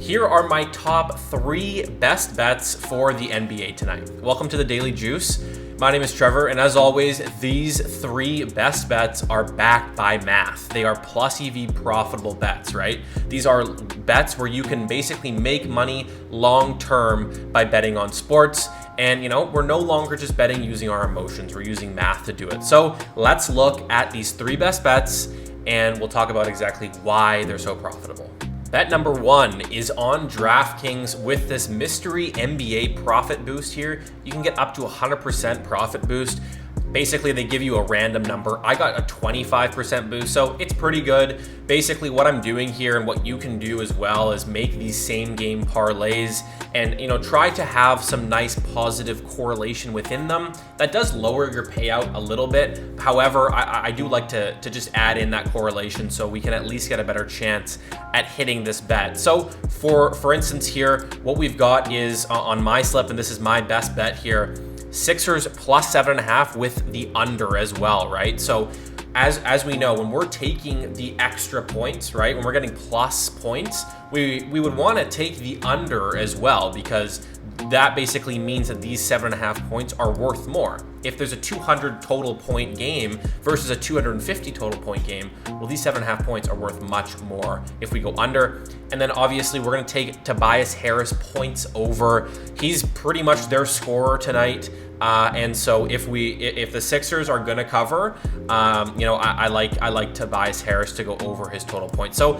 Here are my top 3 best bets for the NBA tonight. Welcome to the Daily Juice. My name is Trevor, and as always, these 3 best bets are backed by math. They are plus EV profitable bets, right? These are bets where you can basically make money long term by betting on sports. And we're no longer just betting using our emotions, we're using math to do it. So let's look at these 3 best bets and we'll talk about exactly why they're so profitable. Bet number 1 is on DraftKings with this mystery NBA profit boost here. You can get up to 100% profit boost. Basically, they give you a random number. I got a 25% boost, so it's pretty good. Basically, what I'm doing here and what you can do as well is make these same game parlays and try to have some nice positive correlation within them. That does lower your payout a little bit. However, I do like to just add in that correlation so we can at least get a better chance at hitting this bet. So for instance here, what we've got is on my slip, and this is my best bet here, Sixers plus 7.5 with the under as well, right? So as we know, when we're taking the extra points, right? When we're getting plus points, we would want to take the under as well, because that basically means that these 7.5 points are worth more. If there's a 200 total point game versus a 250 total point game, well, these 7.5 points are worth much more if we go under. And then obviously we're going to take Tobias Harris points over. He's pretty much their scorer tonight. And so if the Sixers are going to cover, I like Tobias Harris to go over his total points. So,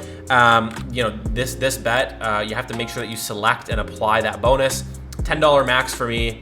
this bet, you have to make sure that you select and apply that bonus. $10 max for me.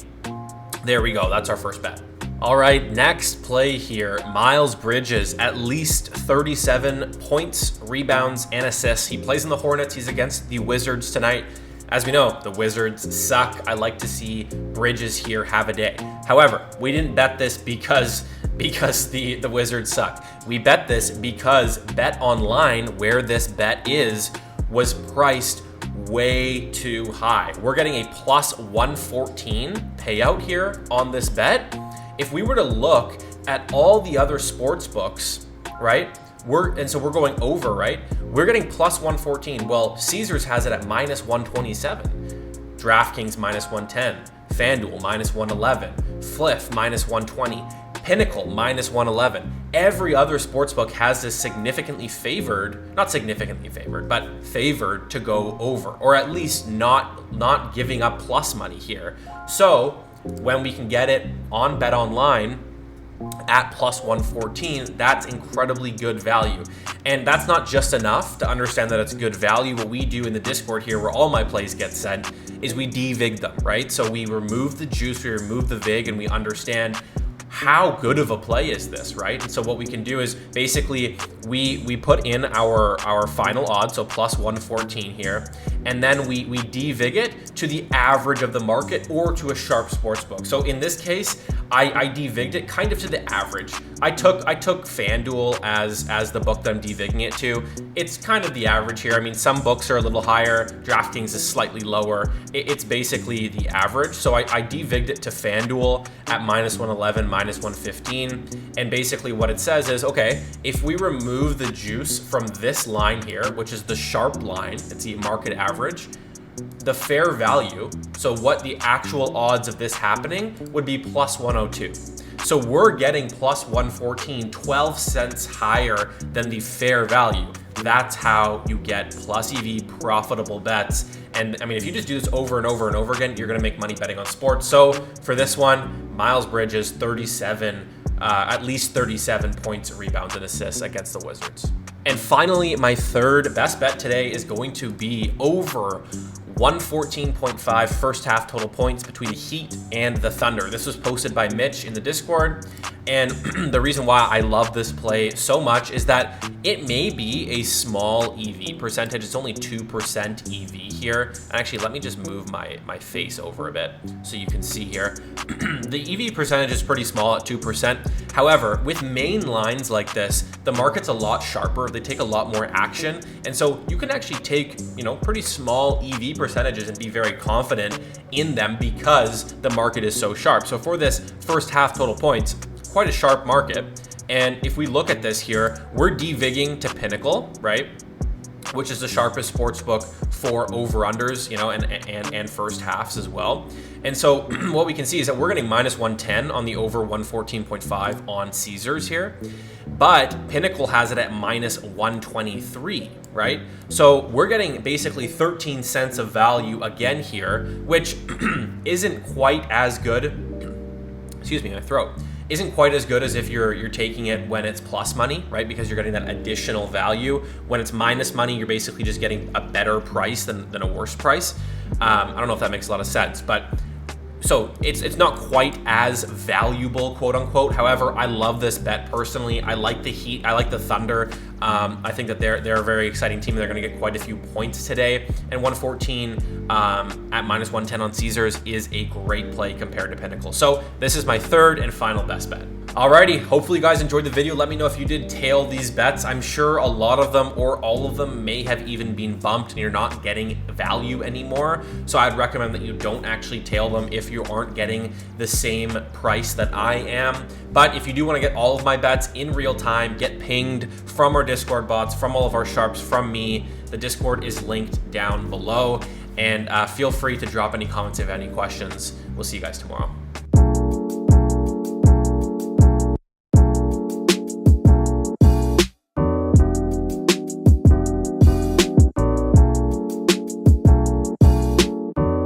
There we go. That's our first bet. All right, next play here. Miles Bridges, at least 37 points, rebounds, and assists. He plays in the Hornets. He's against the Wizards tonight. As we know, the Wizards suck. I like to see Bridges here have a day. However, we didn't bet this because the Wizards suck. We bet this because Bet Online, where this bet is, was priced way too high. We're getting a plus 114 payout here on this bet. If we were to look at all the other sports books, right? We're going over, right? We're getting plus 114. Well, Caesars has it at minus 127. DraftKings minus 110. FanDuel minus 111. Fliff minus 120. Pinnacle minus 111. Every other sportsbook has this significantly favored, not significantly favored, but favored to go over, or at least not giving up plus money here. So when we can get it on Bet Online at plus 114, that's incredibly good value. And that's not just enough to understand that it's good value. What we do in the Discord here, where all my plays get sent, is we de-vig them, right? So we remove the juice, we remove the vig, and we understand how good of a play is this, right? And so what we can do is basically we put in our final odds, so plus 114 here, and then we de-vig it to the average of the market or to a sharp sports book. So in this case, I de-vigged it kind of to the average. I took FanDuel as the book that I'm de-vigging it to. It's kind of the average here. I mean, some books are a little higher. DraftKings is slightly lower. It's basically the average. So I de-vigged it to FanDuel at minus 111, minus 115. And basically what it says is, okay, if we remove the juice from this line here, which is the sharp line, it's the market average, the fair value, so what the actual odds of this happening would be plus 102. So we're getting plus 114, 12 cents higher than the fair value. That's how you get plus EV profitable bets. And I mean, if you just do this over and over and over again, you're going to make money betting on sports. So for this one, Miles Bridges, 37, at least 37 points, rebounds, and assists against the Wizards. And finally, my third best bet today is going to be over 114.5 first half total points between the Heat and the Thunder. This was posted by Mitch in the Discord. And the reason why I love this play so much is that it may be a small EV percentage. It's only 2% EV here. Actually, let me just move my face over a bit so you can see here. The EV percentage is pretty small at 2%. However, with main lines like this, the market's a lot sharper. They take a lot more action. And so you can actually take, pretty small EV percentages and be very confident in them because the market is so sharp. So for this first half total points, quite a sharp market. And if we look at this here, we're de-vigging to Pinnacle, right? which is the sharpest sports book for over-unders, you know, and first halves as well. And so what we can see is that we're getting minus 110 on the over 114.5 on Caesars here, but Pinnacle has it at minus 123, right? So we're getting basically 13 cents of value again here, which isn't quite as good. Excuse me, my throat. Isn't quite as good as if you're taking it when it's plus money, right? Because you're getting that additional value. When it's minus money, you're basically just getting a better price than a worse price. I don't know if that makes a lot of sense, but so it's not quite as valuable, quote unquote. However, I love this bet personally. I like the Heat. I like the Thunder. I think that they're a very exciting team. They're going to get quite a few points today. And 114 at minus 110 on Caesars is a great play compared to Pinnacle. So this is my third and final best bet. Alrighty, hopefully you guys enjoyed the video. Let me know if you did tail these bets. I'm sure a lot of them or all of them may have even been bumped and you're not getting value anymore. So I'd recommend that you don't actually tail them if you aren't getting the same price that I am. But if you do want to get all of my bets in real time, get pinged from our Discord bots, from all of our sharps, from me, the Discord is linked down below. And feel free to drop any comments if you have any questions. We'll see you guys tomorrow.